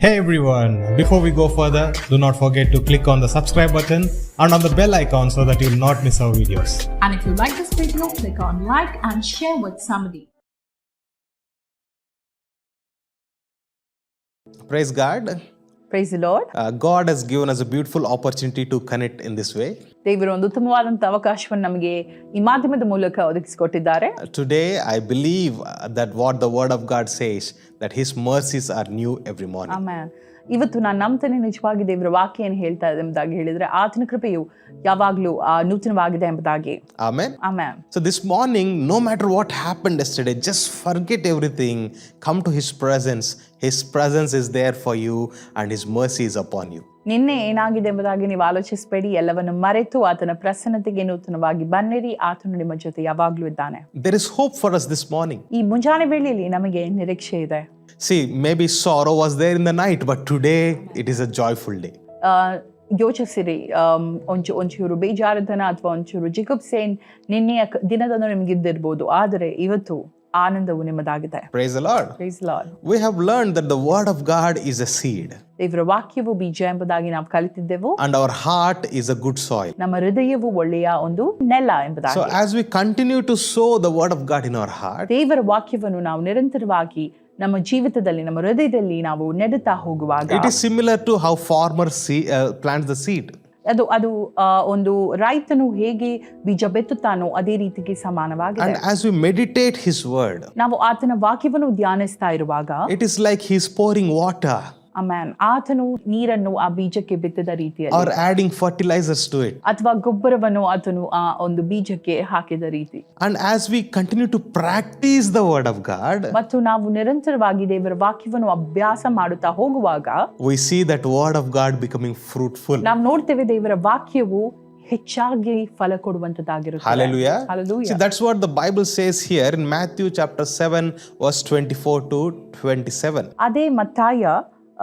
Hey everyone, before we go further, do not forget to click on the subscribe button and on the bell icon so that you will not miss our videos. And if you like this video, click on like and share with somebody. Praise God. Praise the Lord. God has given us a beautiful opportunity to connect in this way. ದೇವರು ಒಂದು ಉತ್ತಮವಾದಂಥ ಅವಕಾಶವನ್ನು ನಮಗೆ ಈ ಮಾಧ್ಯಮದ ಮೂಲಕ ಒದಗಿಸಿಕೊಟ್ಟಿದ್ದಾರೆ. Today I believe that what the word of God says, that his mercies are new every morning. Amen. ಇವತ್ತು ನಾನು ನಂಬ್ತೇನೆ ನಿಜವಾಗಿ ದೇವರ ವಾಕ್ಯ ಏನು ಹೇಳ್ತಾ ಇದೆ ಎಂಬುದಾಗಿ ಹೇಳಿದ್ರೆ ಆತನ ಕೃಪೆಯು ಯಾವಾಗಲೂ ನೂತನವಾಗಿದೆ ಎಂಬುದಾಗಿ. Amen. Amen. So this morning, no matter what happened yesterday, just forget everything, come to his presence. His presence is there for you and his mercy is upon you. ನಿನ್ನೆ ಏನಾಗಿದೆ ಎಂಬುದಾಗಿ ನೀವು ಆಲೋಚಿಸಬೇಡಿ, ಎಲ್ಲವನ್ನು ಮರೆತು ಆತನ ಪ್ರಸನ್ನತೆಗೆ ನೂತನವಾಗಿ ಬನ್ನಿರಿ. ಆತನು ನಿಮ್ಮ ಜೊತೆ ಯಾವಾಗಲೂ ಇದ್ದಾನೆ. There is hope for us this morning. ಈ ಮುಂಜಾನೆ ವೇಳೆಯಲ್ಲಿ ನಮಗೆ ನಿರೀಕ್ಷೆ ಇದೆ. See, maybe sorrow was there in the night, but today it is a joyful day. ಯೋಚಿಸಿರಿ, ಒಂಚೂರು ಬೇಜಾರತನ ಅಥವಾ ಒಂಚೂರು ಜಿಗುಪ್ಸೆ ನಿನ್ನೆಯ ದಿನದಂದು ನಿಮಗಿದ್ದಿರ್ಬೋದು, ಆದರೆ ಇವತ್ತು ಆನಂದವು ನಿಮ್ಮದಾಗಿದೆ. Praise the Lord. Praise the Lord. We have learned that the word of God is a seed. ದೇವರ ವಾಕ್ಯವು ಬೀಜ ಎಂಬುದಾಗಿ ನಾವು ಕಲಿತಿದ್ದೆವು. And our heart is a good soil. ನಮ್ಮ ಹೃದಯವು ಒಳ್ಳೆಯ ಒಂದು ನೆಲ ಎಂಬುದಾಗಿ. So as we continue to sow the word of God in our heart, ದೇವರ ವಾಕ್ಯವನ್ನು ನಾವು ನಿರಂತರವಾಗಿ ನಮ್ಮ ಜೀವಿತದಲ್ಲಿ ನಮ್ಮ ಹೃದಯದಲ್ಲಿ ನಾವು ನೆಡುತ್ತಾ ಹೋಗುವಾಗ it is similar to how farmer plants the seed. ಅದು ಒಂದು ರೈತನು ಹೇಗೆ ಬೀಜ ಬೆತ್ತುತ್ತಾನೋ ಅದೇ ರೀತಿಗೆ ಸಮಾನವಾಗಿದೆ. And as we meditate his word, ನಾವು ಆತನ ವಾಕ್ಯವನ್ನು ಧ್ಯಾನಿಸ್ತಾ ಇರುವಾಗ it is like he is pouring water amen, ಆತನು ನೀರನ್ನು ಆ ಬೀಜಕ್ಕೆ ಬಿತ್ತಿದ ರೀತಿಯಲ್ಲಿ or adding fertilizers to it. ಅಥವಾ ಗೊಬ್ಬರವನ್ನು ಆತನು ಆ ಒಂದು ಬೀಜಕ್ಕೆ ಹಾಕಿದ ರೀತಿ. And as we continue to practice the word of God, ಮತ್ತು ನಾವು ನಿರಂತರವಾಗಿ ದೇವರ ವಾಕ್ಯವನ್ನು ಅಭ್ಯಾಸ ಮಾಡುತ್ತಾ ಹೋಗುವಾಗ we see that word of God becoming fruitful. ನಾವು ನೋಡ್ತೇವೆ ದೇವರ ವಾಕ್ಯವು ಹೆಚ್ಚಾಗಿ ಫಲ ಕೊಡುವಂತದ್ದಾಗಿರುತ್ತೆ. Hallelujah. Hallelujah. See, that's what the Bible says here in Matthew chapter 7 verse 24 to 27. ಅದೇ ಮತ್ತಾಯ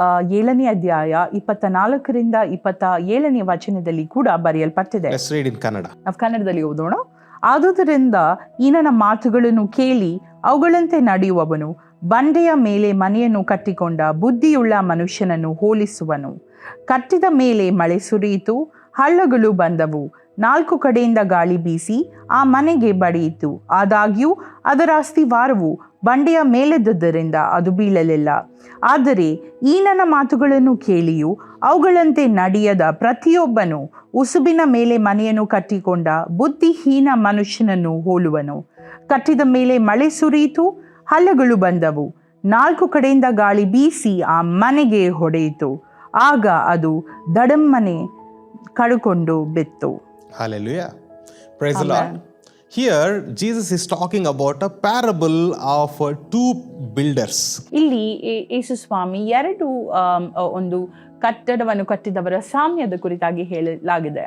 7ನೇ ಅಧ್ಯಾಯ 24ರಿಂದ 27ನೇ ವಚನದಲ್ಲಿ ಕೂಡ ಬರೆಯಲ್ಪಟ್ಟಿದೆ. Let's read in Kannada. ನಾವು ಕನ್ನಡದಲ್ಲಿ ಓದೋಣ. ಆದುದರಿಂದ ಈ ನನ್ನ ಮಾತುಗಳನ್ನು ಕೇಳಿ ಅವುಗಳಂತೆ ನಡೆಯುವವನು ಬಂಡೆಯ ಮೇಲೆ ಮನೆಯನ್ನು ಕಟ್ಟಿಕೊಂಡ ಬುದ್ಧಿಯುಳ್ಳ ಮನುಷ್ಯನನ್ನು ಹೋಲಿಸುವನು. ಕಟ್ಟಿದ ಮೇಲೆ ಮಳೆ ಸುರಿಯಿತು, ಹಳ್ಳಗಳು ಬಂದವು, 4 ಕಡೆಯಿಂದ ಗಾಳಿ ಬೀಸಿ ಆ ಮನೆಗೆ ಬಡಿಯಿತು. ಆದಾಗ್ಯೂ ಅದರ ಅಸ್ತಿವಾರವು ಬಂಡೆಯ ಮೇಲೆದ್ದುದರಿಂದ ಅದು ಬೀಳಲಿಲ್ಲ. ಆದರೆ ಈ ನನ್ನ ಮಾತುಗಳನ್ನು ಕೇಳಿಯೂ ಅವುಗಳಂತೆ ನಡೆಯದ ಪ್ರತಿಯೊಬ್ಬನು ಉಸುಬಿನ ಮೇಲೆ ಮನೆಯನ್ನು ಕಟ್ಟಿಕೊಂಡ ಬುದ್ಧಿಹೀನ ಮನುಷ್ಯನನ್ನು ಹೋಲುವನು. ಕಟ್ಟಿದ ಮೇಲೆ ಮಳೆ ಸುರಿಯಿತು, ಹಳ್ಳಗಳು ಬಂದವು, 4 ಕಡೆಯಿಂದ ಗಾಳಿ ಬೀಸಿ ಆ ಮನೆಗೆ ಹೊಡೆಯಿತು. ಆಗ ಅದು ದಡಮ್ಮನೆ ಕಳ್ಕೊಂಡು ಬಿತ್ತು. Hallelujah. Praise the Lord. Here Jesus is talking about a parable of two builders. ಇಲ್ಲಿ ಯೇಸು ಸ್ವಾಮಿ ಒಂದು ಕಟ್ಟಡವನ್ನು ಕಟ್ಟಿದವರ ಸಾಮ್ಯದ ಕುರಿತಾಗಿ ಹೇಳಲಾಗಿದೆ.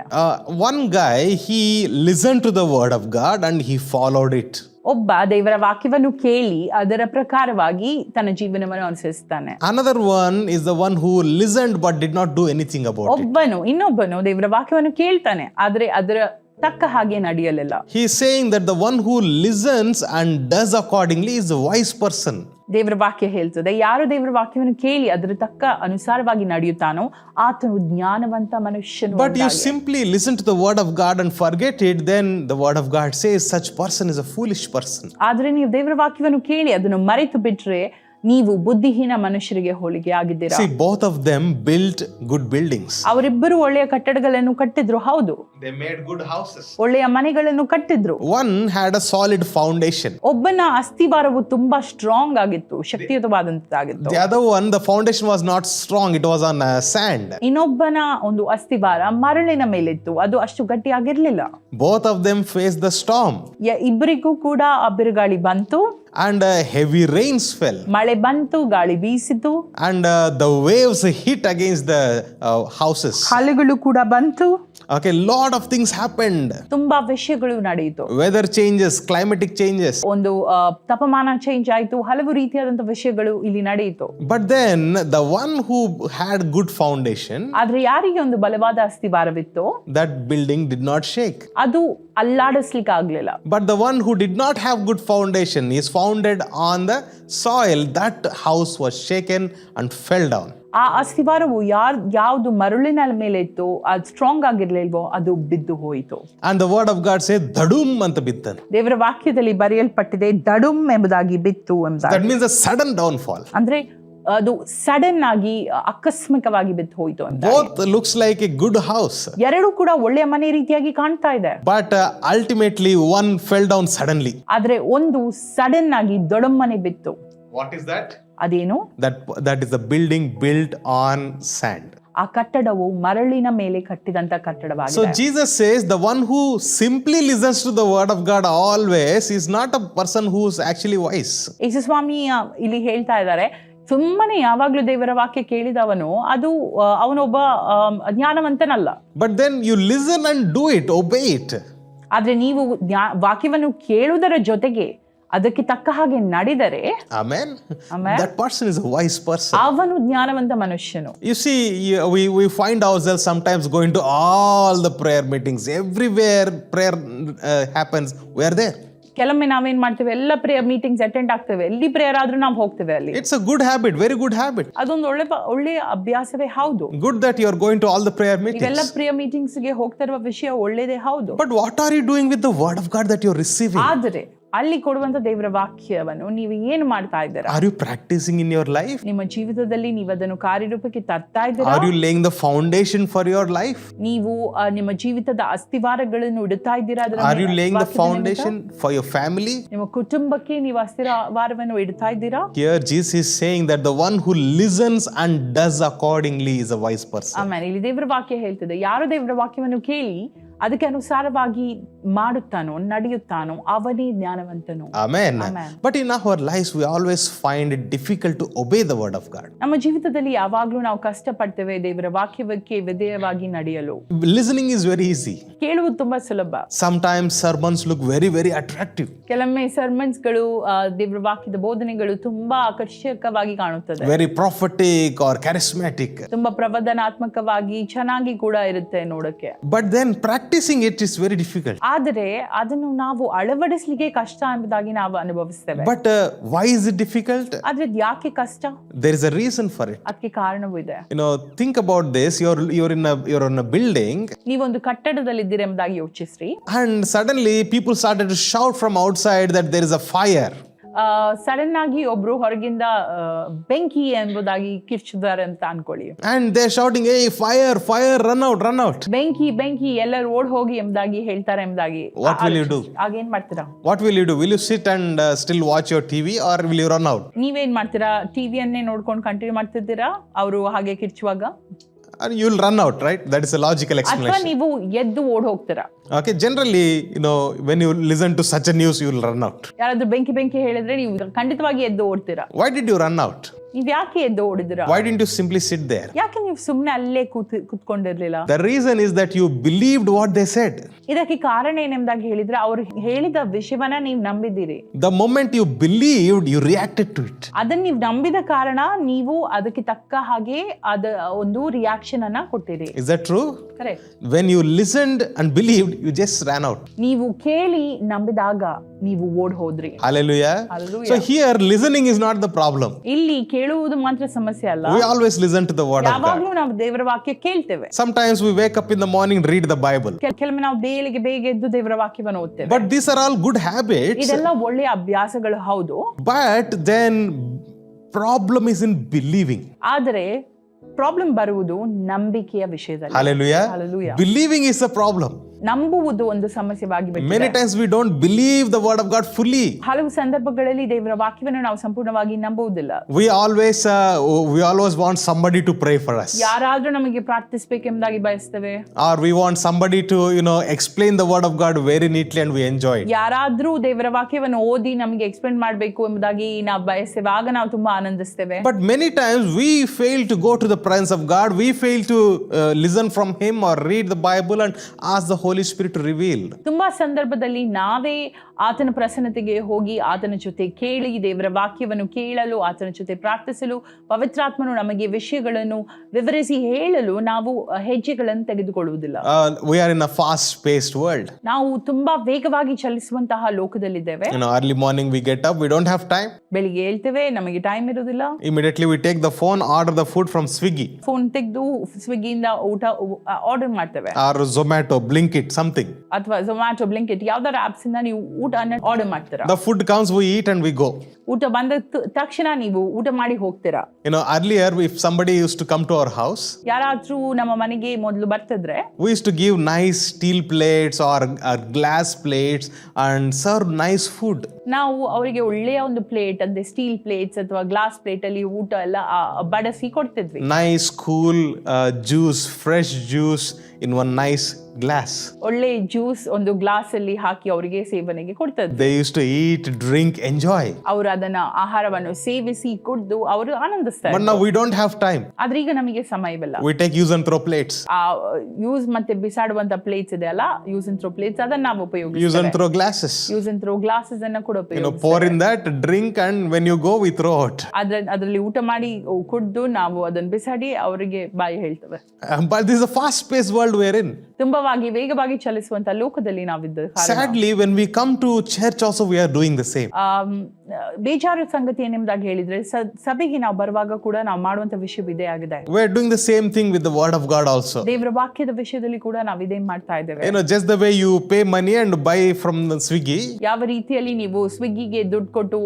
One guy, he listened to the word of God and he followed it. ಒಬ್ಬ ದೇವರ ವಾಕ್ಯವನ್ನು ಕೇಳಿ ಅದರ ಪ್ರಕಾರವಾಗಿ ತನ್ನ ಜೀವನವನ್ನು ಅನುಸರಿಸ್ತಾನೆ. Another one is the one who listened but did not do anything about it. ಇನ್ನೊಬ್ಬನು ದೇವರ ವಾಕ್ಯವನ್ನು ಕೇಳ್ತಾನೆ, ಆದ್ರೆ ಅದರ ತಕ್ಕ ಹಾಗೆ ನಡೆಯಲಿಲ್ಲ. He is saying that the one who listens and does accordingly is a wise person. ದೇವರ ವಾಕ್ಯ ಹೇಳ್ತದೆ, ಯಾರು ದೇವರ ವಾಕ್ಯವನ್ನು ಕೇಳಿ ಅದರ ತಕ್ಕ ಅನುಸಾರವಾಗಿ ನಡೆಯುತ್ತಾನೋ ಆತನು ಜ್ಞಾನವಂತ ಮನುಷ್ಯನು. But you simply listen to the word of God and forget it, then the word of God says such person is a foolish person. ಆದ್ರೆ ನೀವು ದೇವರ ವಾಕ್ಯವನ್ನು ಕೇಳಿ ಅದನ್ನು ಮರೆತು ಬಿಟ್ರೆ ನೀವು ಬುದ್ಧಿಹೀನ ಮನುಷ್ಯರಿಗೆ ಹೋಲಿಕೆ ಆಗಿದ್ದೀರಾ. See, both of them built good buildings. ಅವರಿಬ್ಬರು ಒಳ್ಳೆಯ ಕಟ್ಟಡಗಳನ್ನು ಕಟ್ಟಿದ್ರು. ಹೌದು, They made good houses. ಒಳ್ಳೆಯ ಮನೆಗಳನ್ನು ಕಟ್ಟಿದ್ರು. One had a solid foundation. ಒಬ್ಬನ ಅಸ್ಥಿವಾರವು ತುಂಬಾ ಸ್ಟ್ರಾಂಗ್ ಆಗಿತ್ತು, ಶಕ್ತಿಯುತವಾದಂತದ್ದಾಗಿತ್ತು. The other one, the foundation was not strong, it was on sand. ಇನ್ನೊಬ್ಬನ ಒಂದು ಅಸ್ಥಿವಾರ ಮರಳಿನ ಮೇಲಿತ್ತು, ಅದು ಅಷ್ಟು ಗಟ್ಟಿಯಾಗಿರ್ಲಿಲ್ಲ. Both of them faced the storm. ಇಬ್ಬರಿಗೂ ಕೂಡ ಬಿರುಗಾಳಿ ಬಂತು and heavy rains fell. ಮಳೆ ಬಂತು, ಗಾಳಿ ಬೀಸಿತು, and the waves hit against the houses. ಅಲೆಗಳು ಕೂಡ ಬಂತು. Okay, lot of things happened. ತುಂಬಾ ವಿಷಯಗಳು ನಡೆಯಿತು. Weather changes, climatic changes. ಒಂದು ತಾಪಮಾನ ಚೇಂಜ್ ಆಯಿತು, ಹಲವು ರೀತಿಯಾದಂತ ವಿಷಯಗಳು ಇಲ್ಲಿ ನಡೆಯಿತು. But then the one who had good foundation, ಆದ್ರೆ ಯಾರಿಗೆ ಒಂದು ಬಲವಾದ ಅಸ್ಥಿವಾರವಿತ್ತು, that building did not shake. ಅದು ಅಲ್ಲಾಡಿಸ್ಲಿಕ್ಕೆ ಆಗ್ಲಿಲ್ಲ. But the one who did not have good foundation is founded on the soil, that house was shaken and fell down. ಆ ಅಸ್ಥಿವಾರವು ಯಾವುದು ಮರಳಿನ ಮೇಲೆ ಇತ್ತು, ಅದು ಸ್ಟ್ರಾಂಗ್ ಆಗಿರ್ಲಿಲ್ವೋ ಅದು ಬಿದ್ದು ಹೋಯಿತು. And the word of God says, Dhadum anta bittanu. ದೇವರ ವಾಕ್ಯದಲ್ಲಿ ಬರೆಯಲ್ಪಟ್ಟಿದೆ ದಡುಮ್ ಎಂಬುದಾಗಿ ಬಿತ್ತು ಎಂಬುದಾಗಿ. That means a sudden downfall. ಅಂದ್ರೆ ಅದು ಸಡನ್ ಆಗಿ ಆಕಸ್ಮಿಕವಾಗಿ ಬಿದ್ದು ಹೋಯಿತು ಅಂತ. Both looks like a good house. ಎರಡೂ ಕೂಡ ಒಳ್ಳೆಯ ಮನೆ ರೀತಿಯಾಗಿ ಕಾಣ್ತಾ ಇದೆ. But ultimately one fell down suddenly. ಆದ್ರೆ ಒಂದು ಸಡನ್ ಆಗಿ ದೊಡಮ್ಮನೆ ಬಿತ್ತು. What is that? ಅದೇನು? That is the building built on sand. ಆ ಕಟ್ಟಡವು ಮರಳಿನ ಮೇಲೆ ಕಟ್ಟಿದಂತ So ಕಟ್ಟಡವಾಗಿದೆ. Jesus says the one who simply listens to the word of God always is not a person who is actually wise. ಯೇಸು ಸ್ವಾಮಿ ಇಲ್ಲಿ ಹೇಳ್ತಾ ಇದ್ದಾರೆ, ಸುಮ್ಮನೆ ಯಾವಾಗ್ಲೂ ದೇವರ ವಾಕ್ಯ ಕೇಳಿದವನು ಅದು ಅವನೊಬ್ಬ ಜ್ಞಾನವಂತನಲ್ಲ. But then you listen and do it, obey it. ಆದ್ರೆ ನೀವು ವಾಕ್ಯವನ್ನು ಕೇಳುವುದರ ಜೊತೆಗೆ ಅದಕ್ಕೆ ತಕ್ಕ ಹಾಗೆ ನಡೆದರೆ Amen. Amen. That person is a wise person. ಅವನು ಜ್ಞಾನವಂತ ಮನುಷ್ಯನು. You see, we find ourselves sometimes going to all the prayer meetings. Everywhere prayer happens, we are there. ಕೆಲವೊಮ್ಮೆ ನಾವೇನ್ ಮಾಡ್ತೇವೆ, ಎಲ್ಲ ಪ್ರೇಯರ್ ಮೀಟಿಂಗ್ಸ್ ಅಟೆಂಡ್ ಆಗ್ತೇವೆ, ಎಲ್ಲಿ ಪ್ರೇಯರ್ ಆದ್ರೂ ನಾವು ಹೋಗ್ತೇವೆ ಅಲ್ಲಿ. It's a good habit, very good habit. ಅದೊಂದು ಒಳ್ಳೆಯ ಅಭ್ಯಾಸವೇ ಹೌದು. Good that you are going to all the prayer meetings. ಇವೆಲ್ಲ ಪ್ರೇಯರ್ ಮೀಟಿಂಗ್ಸ್ ಗೆ ಹೋಗ್ತಾ ಇರುವ ವಿಷಯ ಒಳ್ಳೇದೇ ಹೌದು. But what are you doing with the word of God that you are receiving? ಆದರೆ ಅಲ್ಲಿ ಕೊಡುವಂತ ದೇವರ ವಾಕ್ಯವನ್ನು ನೀವು ಏನು ಮಾಡ್ತಾ ಇದ್ದೀರಾ? Are you practicing in your life? ನಿಮ್ಮ ಜೀವಿತದಲ್ಲಿ ನೀವು ಅದನ್ನು ಕಾರ್ಯರೂಪಕ್ಕೆ ತರ್ತಾ ಇದ್ದೀರಾ? Are you laying the foundation for your life? ನೀವು ನಿಮ್ಮ ಜೀವಿತದ ಅಸ್ಥಿವಾರಗಳನ್ನು ಇಡುತ್ತಾ ಇದ್ದೀರಾ? Are you laying the foundation for your family? ನಿಮ್ಮ ಕುಟುಂಬಕ್ಕೆ ನೀವು ಅಸ್ಥಿವಾರವನ್ನು ಇಡ್ತಾ ಇದ್ದೀರಾ? Here Jesus is saying that the one who listens and does accordingly is a wise person. ಆಮೇಲೆ ಇಲ್ಲಿ ದೇವರ ವಾಕ್ಯ ಹೇಳ್ತದೆ, ಯಾರು ದೇವರ ವಾಕ್ಯವನ್ನು ಕೇಳಿ ಅದಕ್ಕೆ ಅನುಸಾರವಾಗಿ ಮಾಡುತ್ತಾನೋ ನಡೆಯುತ್ತಾನೋ ಅವನೇ ಜ್ಞಾನವಂತನು. Amen. Amen. But in our lives we always find it difficult to obey the word of God. ನಮ್ಮ ಜೀವಿತದಲ್ಲಿ ಯಾವಾಗ್ಲೂ ನಾವು ಕಷ್ಟಪಡ್ತೇವೆ ದೇವರ ವಾಕ್ಯಕ್ಕೆ ವಿಧೇಯವಾಗಿ ನಡೆಯಲು. Listening is very easy. ಕೇಳುವುದು ತುಂಬಾ ಸುಲಭ. Sometimes sermons look very, very attractive. ಕೆಲವೊಮ್ಮೆ ಸರ್ಮನ್ಸ್ಗಳು ದೇವರ ವಾಕ್ಯದ ಬೋಧನೆಗಳು ತುಂಬಾ ಆಕರ್ಷಕವಾಗಿ ಕಾಣುತ್ತದೆ. Very prophetic or charismatic. ತುಂಬಾ ಪ್ರವಚನಾತ್ಮಕವಾಗಿ ಚೆನ್ನಾಗಿ ಕೂಡ ಇರುತ್ತೆ ನೋಡಕ್ಕೆ. But then practicing it is very difficult. ಆದರೆ ಅದನ್ನು ನಾವು ಅಳವಡಿಸಲಿಕ್ಕೆ ಕಷ್ಟ ಎಂಬುದಾಗಿ ನಾವು ಅನುಭವಿಸ್ತೇವೆ. But why is it difficult? ಆದ್ರೆ ಯಾಕೆ ಕಷ್ಟ? There is a reason for it. ಅದಕ್ಕೆ ಕಾರಣವೂ ಇದೆ. Think about this. You're in a building. ನೀವೊಂದು ಕಟ್ಟಡದಲ್ಲಿದ್ದೀರಿ ಎಂಬುದಾಗಿ ಯೋಚಿಸ್ರಿ. And suddenly people started to shout from outside that there is a fire. Sudden ಆಗಿ ಒಬ್ರು ಹೊರಗಿಂದ ಬೆಂಕಿ ಎಂಬುದಾಗಿ ಕಿರ್ಚಿದ್ದಾರೆ ಅಂತ ಅನ್ಕೊಳ್ಳಿ. And they're shouting, hey, fire, fire, run out. ಬೆಂಕಿ ಎಲ್ಲರೂ ಓಡ್ ಹೋಗಿ ಎಂಬುದಾಗಿ ಹೇಳ್ತಾರೆ ಎಂಬುದಾಗಿ. What will you do? ಆಗೇನ್ ಮಾಡ್ತೀರಾ? What will you do? Will you sit and still watch your TV or will you run out? ನೀವೇನ್ ಮಾಡ್ತೀರಾ? ಟಿವಿಯನ್ನೇ ನೋಡ್ಕೊಂಡು ಕಂಟಿನ್ಯೂ ಮಾಡ್ತಿದ್ದೀರಾ ಅವರು ಹಾಗೆ ಕಿರ್ಚುವಾಗ? And you'll run out, right? That is a logical ಅಥವಾ explanation. ನೀವು ಎದ್ದು ಓಡ್ ಹೋಗ್ತೀರಾ? Okay, generally, when you listen to such a news, you'll run out. ಯಾರಾದ್ರೂ ಬೆಂಕಿ ಹೇಳಿದ್ರೆ ನೀವು ಖಂಡಿತವಾಗಿ ಎದ್ದು ಓಡ್ತೀರಾ. Why did you run out? ನೀವ್ ಯಾಕೆ ಎದ್ದು ಓಡಿದಿರಾ? Why didn't you simply sit there? ಯಾಕೆ ನೀವು ಸುಮ್ಮನೆ ಅಲ್ಲೇ ಕೂತ್ಕೊಂಡಿರ್ಲಿಲ್ಲ? The reason is that you believed what they said. ಇದಕ್ಕೆ ಕಾರಣ ಏನೆಂಬುದಾಗಿ ಹೇಳಿದ್ರೆ ಅವರು ಹೇಳಿದ ವಿಷಯವನ್ನ ನೀವು ನಂಬಿದ್ದೀರಿ. The moment you believed, you reacted to it. ಅದನ್ನ ನೀವು ನಂಬಿದ ಕಾರಣ ನೀವು ಅದಕ್ಕೆ ತಕ್ಕ ಹಾಗೆ ಒಂದು ರಿಯಾಕ್ಷನ್ ಅನ್ನ ಕೊಟ್ಟಿರಿ. Is that true? Correct. When you listened and believed, you just ran out. ನೀವು ಕೇಳಿ ನಂಬಿದಾಗ ನೀವು ಓಡ್ ಹೋದ್ರಿ. Hallelujah. Hallelujah. So here, listening is not the problem. ಇಲ್ಲಿ ಕೇಳುವುದು ಮಾತ್ರ ಸಮಸ್ಯೆ ಅಲ್ಲ. We always listen to the word of God. ಯಾವಾಗ್ಲೂ ನಾವು ದೇವರ ವಾಕ್ಯ ಕೇಳ್ತೇವೆ. Sometimes we wake up in the morning, read the Bible. ಕೆಲವೊಮ್ಮೆ ನಾವು ಬೇಗ ಎದ್ದು ದೇವರ ವಾಕ್ಯವನ್ನು ಓದ್ತೇವೆ. But these are all good habits. ಇದೆಲ್ಲ ಒಳ್ಳೆಯ ಅಭ್ಯಾಸಗಳು ಹೌದು. But then problem is in believing. ಆದರೆ ಪ್ರಾಬ್ಲಮ್ ಬರುವುದು ನಂಬಿಕೆಯ ವಿಷಯದಲ್ಲಿ. Hallelujah. Hallelujah. Believing is a problem. ನಂಬುವುದು ಒಂದು ಸಮಸ್ಯೆವಾಗಿ ಬಿಟ್ಟಿದೆ. Many times we don't believe the word of God fully. ಹಲವು ಸಂದರ್ಭಗಳಲ್ಲಿ ದೇವರ ವಾಕ್ಯವನ್ನು ನಾವು ಸಂಪೂರ್ಣವಾಗಿ ನಂಬುವುದಿಲ್ಲ. We always want somebody to pray for us. ಯಾರಾದ್ರೂ ನಮಗೆ ಪ್ರಾರ್ಥಿಸಬೇಕೆಂಬುದಾಗಿ ಬಯಸ್ತೇವೆ. Or we want somebody to explain the word of God very neatly and we enjoy it. ಯಾರಾದ್ರೂ ದೇವರ ವಾಕ್ಯವನ್ನು ಓದಿ ನಮಗೆ ಎಕ್ಸ್ಪ್ಲೇನ್ ಮಾಡಬೇಕು ಎಂಬುದಾಗಿ ನಾವು ಬಯಸ್ತೇವೆ. ಆಗ ನಾವು ತುಂಬಾ ಆನಂದಿಸ್ತೇವೆ. But many times we fail to go to the presence of God. We fail to listen from Him or read the Bible and ask the Holy Holy Spirit to reveal. ತುಂಬಾ ಸಂದರ್ಭದಲ್ಲಿ ನಾವೇ ಆತನ ಪ್ರಸನ್ನತೆಗೆ ಹೋಗಿ ಆತನ ಜೊತೆ ಕೇಳಿ ದೇವರ ವಾಕ್ಯವನ್ನು ಕೇಳಲು ಆತನ ಜೊತೆ ಪ್ರಾರ್ಥಿಸಲು ಪವಿತ್ರಾತ್ಮನು ನಮಗೆ ವಿಷಯಗಳನ್ನು ವಿವರಿಸಿ ಹೇಳಲು ನಾವು ಹೆಜ್ಜೆಗಳನ್ನು ತೆಗೆದುಕೊಳ್ಳುವುದಿಲ್ಲ. We are in a fast-paced world. ನಾವು ತುಂಬಾ ವೇಗವಾಗಿ ಚಲಿಸುವಂತಹ ಲೋಕದಲ್ಲಿದ್ದೇವೆ. Early morning we get up, we don't have time. ಬೆಳಿಗ್ಗೆ ಹೇಳ್ತೇವೆ, ನಮಗೆ ಟೈಮ್ ಇರುವುದಿಲ್ಲ. Immediately we take the phone, order the food from Swiggy. Phone ತೆಗೆದು ಸ್ವಿಗ್ಗಿಯಿಂದ ಊಟ ಆರ್ಡರ್ ಮಾಡ್ತೇವೆ. Or Zomato, Blinkit, something. ಅಥವಾ ಝೊಮ್ಯಾಟೊ, ಬ್ಲಿಂಕಿಟ್ ಯಾವ್ದಾರ ಆಪ್ಸ್ ಇಂದ ನೀವು ಊಟ ಆರ್ಡರ್ ಮಾಡ್ತೀರಾ. The food comes, we eat and we go. ಊಟ ಬಂದ ತಕ್ಷಣ ನೀವು ಊಟ ಮಾಡಿ ಹೋಗ್ತೀರಾ. Earlier if somebody used to come to our house, ಯಾರಾದ್ರೂ ನಮ್ಮ ಮನೆಗೆ ಮೊದಲು ಬರ್ತಿದ್ರೆ we used to give nice steel plates or glass plates and serve nice food. ನಾವು ಅವರಿಗೆ ಒಳ್ಳೆಯ ಒಂದು ಪ್ಲೇಟ್ ಅಂದ್ರೆ ಸ್ಟೀಲ್ ಪ್ಲೇಟ್ಸ್ ಅಥವಾ ಗ್ಲಾಸ್ ಪ್ಲೇಟ್ ಅಲ್ಲಿ ಊಟ ಎಲ್ಲ ಬಡಿಸಿ ಕೊಡ್ತಿದ್ವಿ. Nice cool juice, fresh juice in one nice glass. ಒಳ್ಳೆ ಜ್ಯೂಸ್ ಒಂದು ಗ್ಲಾಸ್ ಅಲ್ಲಿ ಹಾಕಿ ಅವರಿಗೆ ಸೇವನೆಗೆ ಕೊಡ್ತಿದ್ವಿ. They used to eat, drink, enjoy. ಅವರು ಅದನ್ನ ಆಹಾರವನ್ನು ಸೇವಿಸಿ ಕುಡಿದು ಅವರು ಆನಂದಿಸ್ತಾರೆ. But now we don't have time. ಆದ್ರೆ ಈಗ ನಮಗೆ ಸಮಯವಿಲ್ಲ. We take use and throw plates. Use ಮತ್ತೆ ಬಿಸಾಡುವಂತ ಪ್ಲೇಟ್ಸ್ ಇದೆ ಅಲ್ಲ, ಯೂಸ್ ಅಂಡ್ ಥ್ರೋ ಪ್ಲೇಟ್ಸ್, ಅದನ್ನ ನಾವು Use and ಉಪಯೋಗಿಸ್ತೇವೆ. throw glasses. Use and throw glasses ಅನ್ನ ಕೂಡ Pour ಉಪಯೋಗಿಸ್ತೇವೆ. in that, drink, and when you go, we throw out. ಅದರಲ್ಲಿ ಊಟ ಮಾಡಿ ಕುಡ್ದು ನಾವು ಅದನ್ನ ಬಿಸಾಡಿ ಅವರಿಗೆ ಬಾಯಿ ಹೇಳ್ತೇವೆ. But this is a fast-paced world we're in. ತುಂಬವಾಗಿ ವೇಗವಾಗಿ ಚಲಿಸುವಂತ ಲೋಕದಲ್ಲಿ ನಾವಿದ್ದ ಕಾರಣ Sadly, when we come to church also, we are doing the same. ಬೇಜಾರು ಸಂಗತಿ ಏನೆಂಬುದಾಗಿ ಹೇಳಿದ್ರೆ ಸಭೆಗೆ ನಾವು ಬರುವಾಗ ಕೂಡ ನಾವು ಮಾಡುವಂತ ವಿಷಯ ಇದೇ ಆಗಿದೆ. We are doing the same thing with the word of God also. ದೇವರ ವಾಕ್ಯದ ವಿಷಯದಲ್ಲಿ ಕೂಡ ನಾವು ಇದೇ ಮಾಡ್ತಾ ಇದ್ದೇವೆ. Just the way you pay money and buy from the Swiggy. ಯಾವ ರೀತಿಯಲ್ಲಿ ನೀವು ಸ್ವಿಗ್ಗಿಗೆ ದುಡ್ಡು ಕೊಟ್ಟು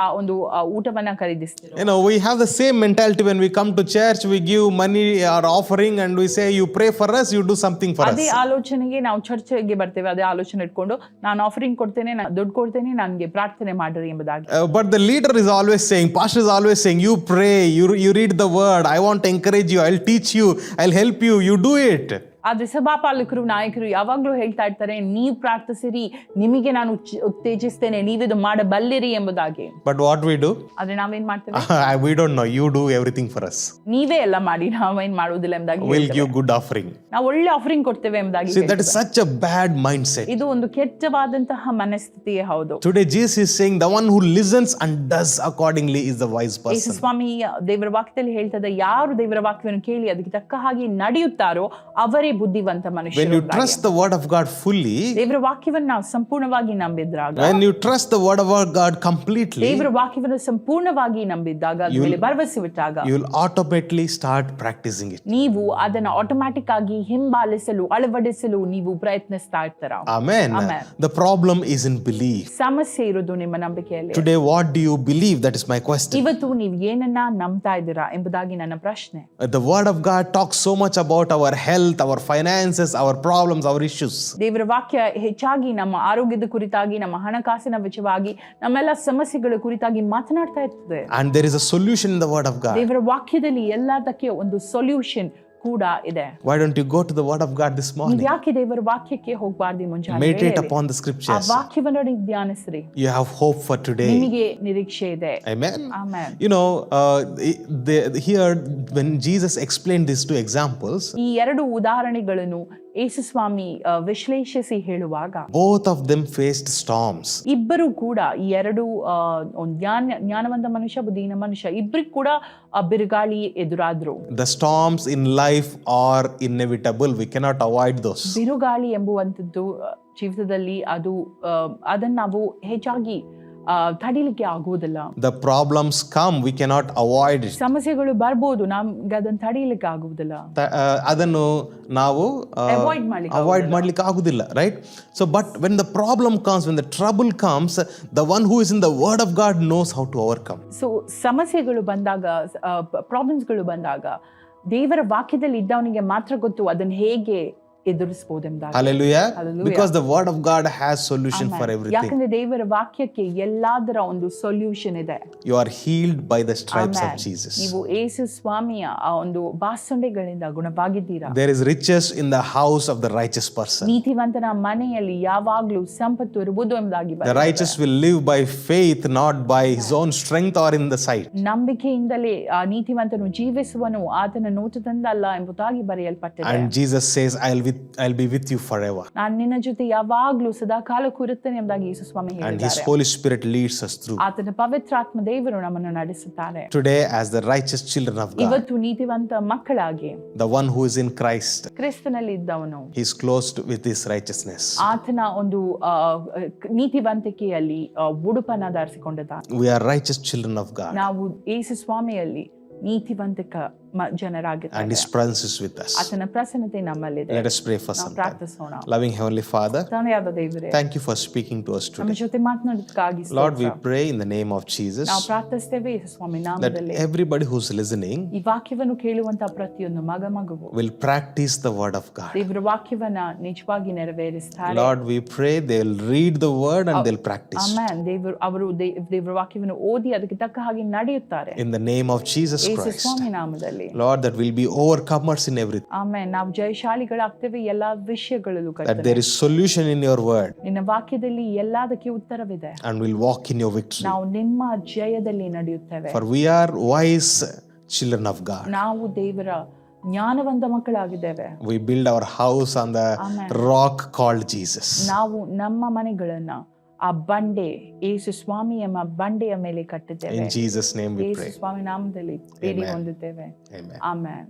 ಆ ಒಂದು ಊಟವನ್ನ ಖರೀದಿಸ್ತೀರೋ, We have the same mentality when we come to church. We give money or offering and we say, you pray for us, you do something for us. ಅದೇ ಆಲೋಚನೆಗೆ ನಾವು ಚರ್ಚ್ಗೆ ಬರ್ತೇವೆ. ಅದೇ ಆಲೋಚನೆ ಇಟ್ಕೊಂಡು ನಾನು ಆಫರಿಂಗ್ ಕೊಡ್ತೇನೆ, ನಾನು ದುಡ್ಡು ಕೊಡ್ತೇನೆ, ನನಗೆ ಪ್ರಾರ್ಥನೆ ಮಾಡ್ರಿ ಎಂಬುದಾಗಿ. But the leader is always saying, pastor is always saying, you pray, you read the word, I want to encourage you, I'll teach you, I'll help you, you do it. ಆದ್ರೆ ಸಭಾಪಾಲಕರು, ನಾಯಕರು ಯಾವಾಗ್ಲೂ ಹೇಳ್ತಾ ಇರ್ತಾರೆ, ನೀವು ಪ್ರಾರ್ಥಿಸಿರಿ, ನಿಮಗೆ ನಾನು ಉತ್ತೇಜಿಸ್ತೇನೆ, ನೀವಿದು ಮಾಡಬಲ್ಲಿರಿ ಎಂಬುದಾಗಿ. But what we do? ಆದ್ರೆ ನಾವೇನ್ ಮಾಡ್ತೇವೆ? We don't know. You do everything for us. ನೀವೇ ಎಲ್ಲ ಮಾಡಿ, ನಾವೇನ್ ಮಾಡುವುದಿಲ್ಲ ಎಂಬುದಾಗಿ. We'll give good offering. ನಾವು ಒಳ್ಳೆ ಆಫರಿಂಗ್ ಕೊಡ್ತೇವೆ ಎಂಬುದಾಗಿ. See, that is such a bad mindset. ಇದು ಒಂದು ಕೆಟ್ಟವಾದಂತಹ ಮನಸ್ಥಿತಿಯೇ ಹೌದು. Today Jesus is saying the one who listens and does accordingly is the wise person. ಯೇಸು ಸ್ವಾಮಿ ದೇವರ ವಾಕ್ಯದಲ್ಲಿ ಹೇಳ್ತದೆ, ಯಾರು ದೇವರ ವಾಕ್ಯವನ್ನು ಕೇಳಿ ಅದಕ್ಕೆ ತಕ್ಕ ಹಾಗೆ ನಡೆಯುತ್ತಾರೋ ಅವರೇ ಬುದ್ಧಿವಂತ ಮನುಷ್ಯರು. When you trust the word of God fully, ದೇವರ ವಾಕ್ಯವನ್ನು ನಾವು ಸಂಪೂರ್ಣವಾಗಿ ನಂಬಿದ್ರಾಗ, when you trust the word of God completely, ದೇವರ ವಾಕ್ಯವನ್ನು ಸಂಪೂರ್ಣವಾಗಿ ನಂಬಿದ್ದಾಗ, ಅದರ ಮೇಲೆ ಭರವಸೆ ಬಿಟ್ಟಾಗ, you will automatically start practicing it. ನೀವು ಅದನ್ನ ಆಟೋಮ್ಯಾಟಿಕ್ ಆಗಿ ಹಿಂಬಾಲಿಸಲು, ಅಳವಡಿಸಲು ನೀವು ಪ್ರಯತ್ನಿಸ್ತಾ ಇರ್ತೀರ. Amen. Amen. The problem is in belief. ಸಮಸ್ಯೆ ಇರೋದು ನಿಮ್ಮ ನಂಬಿಕೆಯಲ್ಲಿ. Today what do you believe? That is my question. ಇವತ್ತು ನೀವು ಏನನ್ನ ನಂಬ್ತಾ ಇದ್ದೀರಾ ಎಂಬುದಾಗಿ ನನ್ನ ಪ್ರಶ್ನೆ. The word of God talks so much about our health, our finances, our problems, our issues. ದೇವರ ವಾಕ್ಯ ಹೆಚ್ಚಾಗಿ ನಮ್ಮ ಆರೋಗ್ಯದ ಕುರಿತಾಗಿ, ನಮ್ಮ ಹಣಕಾಸಿನ ವಿಷಯವಾಗಿ, ನಮ್ಮೆಲ್ಲ ಸಮಸ್ಯೆಗಳ ಕುರಿತಾಗಿ ಮಾತನಾಡ್ತಾ ಇರ್ತದೆ. And there is a solution in the word of God. ದೇವರ ವಾಕ್ಯದಲ್ಲಿ ಎಲ್ಲದಕ್ಕೆ ಒಂದು ಸೊಲ್ಯೂಷನ್ ಕೂಡ ಇದೆ. Why don't you go to the word of God this morning? ನೀವು ಯಾಕೆ ದೇವರ ವಾಕ್ಯಕ್ಕೆ ಹೋಗಬಾರ್ದು? ಮುಂಜಾನೆ Meditate upon the ಆ scriptures. ವಾಕ್ಯವನ್ನು ನೀವು ಧ್ಯಾನಿಸ್ರಿ. You have hope for today. ನಿಮಗೆ ನಿರೀಕ್ಷೆ ಇದೆ. Amen. Amen. Here when Jesus explained these two examples, ಈ ಎರಡು ಉದಾಹರಣೆಗಳನ್ನು ಯೇಸು ಸ್ವಾಮಿ ವಿಶ್ಲೇಷಿಸಿ ಹೇಳುವಾಗ, both of them faced storms. ಇಬ್ಬರು ಕೂಡ ಈ ಎರಡು ಜ್ಞಾನವಂತ ಮನುಷ್ಯ, ಬುದ್ಧಿಹೀನ ಮನುಷ್ಯ, ಇಬ್ಬರಿಗೂ ಕೂಡ ಬಿರುಗಾಳಿ ಎದುರಾದ್ರು. The storms in life are inevitable. We cannot avoid those. ಬಿರುಗಾಳಿ ಎಂಬುವಂಥದ್ದು ಜೀವಿತದಲ್ಲಿ ಅದನ್ನ ನಾವು ಹೆಚ್ಚಾಗಿ ತಡಿಲಿಕ್ಕೆ ಆಗುವುದಿಲ್ಲ. The problems come, we cannot avoid it. ಸಮಸ್ಯೆಗಳು ಬರ್ಬೋದು, ನಮ್ಗೆ ಅದನ್ನ ತಡಿಲಿಕ್ಕೆ ಆಗುವುದಿಲ್ಲ. ಅದನ್ನು ನಾವು ಅವಾಯ್ಡ್ ಮಾಡ್ಲಿಕ್ಕೆ ಆಗುದಿಲ್ಲ, right? So but when the problem comes, when the trouble comes, the one who is in the word of God knows how to overcome. So ಸಮಸ್ಯೆಗಳು ಬಂದಾಗ, ಪ್ರಾಬ್ಲಮ್ಸ್ಗಳು ಬಂದಾಗ, ದೇವರ ವಾಕ್ಯದಲ್ಲಿ ಇದ್ದವನಿಗೆ ಮಾತ್ರ ಗೊತ್ತು ಅದನ್ನ ಹೇಗೆ ಎದುರಿಸಬಹುದೆಂಬುದಾಗಿ. Hallelujah. Because the word of God has solution for everything. ಯಾಕಂದ್ರೆ ದೇವರ ವಾಕ್ಯಕ್ಕೆ ಎಲ್ಲದರ ಒಂದು ಸೊಲ್ಯೂಷನ್ ಇದೆ. You are healed by the stripes of Jesus. ನೀವು ಯೇಸು ಸ್ವಾಮಿಯ ಆ ಒಂದು ಬಾಸುಂಡೆಗಳಿಂದ ಗುಣವಾಗಿದ್ದೀರಾ. There is riches in the house of the righteous person. ನೀತಿವಂತನ ಮನೆಯಲ್ಲಿ ಯಾವಾಗಲೂ ಸಂಪತ್ತು ಇರುವುದು ಎಂಬುದಾಗಿ The righteous will live by faith, not by his own strength or in the sight. ನಂಬಿಕೆಯಿಂದಲೇ ಆ ನೀತಿವಂತನು ಜೀವಿಸುವನು, ಆತನ ನೋಟದಿಂದಲ್ಲ ಎಂಬುದಾಗಿ ಬರೆಯಲ್ಪಟ್ಟಿದೆ. And Jesus says, I will I'll be with you forever. ನಾನು ನಿನ್ನ ಜೊತೆ ಯಾವಾಗ್ಲೂ ಸದಾ ಕಾಲಕ್ಕೂ ಇರುತ್ತೇನೆ ಎಂಬುದಾಗಿ ಯೇಸು ಸ್ವಾಮಿ And His ಹೇಳಿದ್ದಾರೆ. Holy Spirit leads us through. ಆತನ ಪವಿತ್ರಾತ್ಮ ದೇವರು ನಮ್ಮನ್ನು ನಡೆಸುತ್ತಾರೆ. Today, as the righteous children of God, ಇವತ್ತು ನೀತಿವಂತ ಮಕ್ಕಳಾಗಿ the one who is in Christ, ಕ್ರಿಸ್ತನಲ್ಲಿ ಇದ್ದವನು He is clothed with His righteousness. ಆತನ ಒಂದು ನೀತಿವಂತಿಕೆಯಲ್ಲಿ ಉಡುಪನ್ನ ಧರಿಸಿಕೊಂಡಿದ್ದಾನೆ. We are righteous children of God. ನಾವು ಯೇಸು ಸ್ವಾಮಿಯಲ್ಲಿ ನೀತಿವಂತಿಕ ಜನರಾಗಿದ್ದೇವೆ. And His presence is with us. ಆತನ ಪ್ರಸನ್ನತೆ ನಮ್ಮಲ್ಲಿದೆ. Let us pray for ನಾವು some time. ಪ್ರಾರ್ಥಿಸೋಣ. Loving Heavenly Father, ತಂದೆಯಾದ ದೇವರೇ, thank you for speaking to us ನಮ್ಮ today. ಜೊತೆ ಮಾತನಾಡೋದಕ್ಕಾಗಿ Lord, we ಸ್ತೋತ್ರ. pray in the name of Jesus ನಾವು ಪ್ರಾರ್ಥಿಸ್ತೇವೆ ಯೇಸು ಸ್ವಾಮಿ that ನಾಮದಲ್ಲಿ. everybody who's listening ಈ ವಾಕ್ಯವನ್ನು ಕೇಳುವಂತ ಪ್ರತಿಯೊಂದು ಮಗುವು will practice the word of God. ದೇವರ ವಾಕ್ಯವನ್ನ ನಿಜವಾಗಿ ನೆರವೇರಿಸ್ತಾರೆ. Lord, we pray they'll read the word and they'll practice. Amen. ಅವರು ದೇವರ ವಾಕ್ಯವನ್ನು ಓದಿ ಅದಕ್ಕೆ ತಕ್ಕ ಹಾಗೆ ನಡೆಯುತ್ತಾರೆ. In the name of Jesus Yesu Christ. ಸ್ವಾಮಿ ನಾಮದಲ್ಲಿ. Lord, that we'll be overcomers in everything. Amen. ನಾವು ಜಯಶಾಲಿಗಳಾಗ್ತೇವೆ ಎಲ್ಲಾ ವಿಷಯಗಳಲ್ಲೂ That ಕರ್ತನೇ. there is solution in your word ನಿನ್ನ ವಾಕ್ಯದಲ್ಲಿ ಎಲ್ಲದಕ್ಕೆ ಉತ್ತರವಿದೆ. and we'll walk in your victory. ನಾವು ನಿಮ್ಮ ಜಯದಲ್ಲಿ ನಡೆಯುತ್ತೇವೆ. For we are wise children of God. ನಾವು ದೇವರ ಜ್ಞಾನವಂತ ಮಕ್ಕಳಾಗಿದ್ದೇವೆ. We build our house on the Amen. rock called Jesus. ನಾವು ನಮ್ಮ ಮನೆಗಳನ್ನ ಆ ಬಂಡೆ ಯೇಸು ಸ್ವಾಮಿ ಎಂಬ ಬಂಡೆಯ ಮೇಲೆ ಕಟ್ಟಿದ್ದೇವೆ. In Jesus' name we Yesu pray. ಸ್ವಾಮಿ ನಾಮದಲ್ಲಿ ಬೇಡಿ Amen. ಹೊಂದುತ್ತೇವೆ. Amen. ಆಮೆನ್.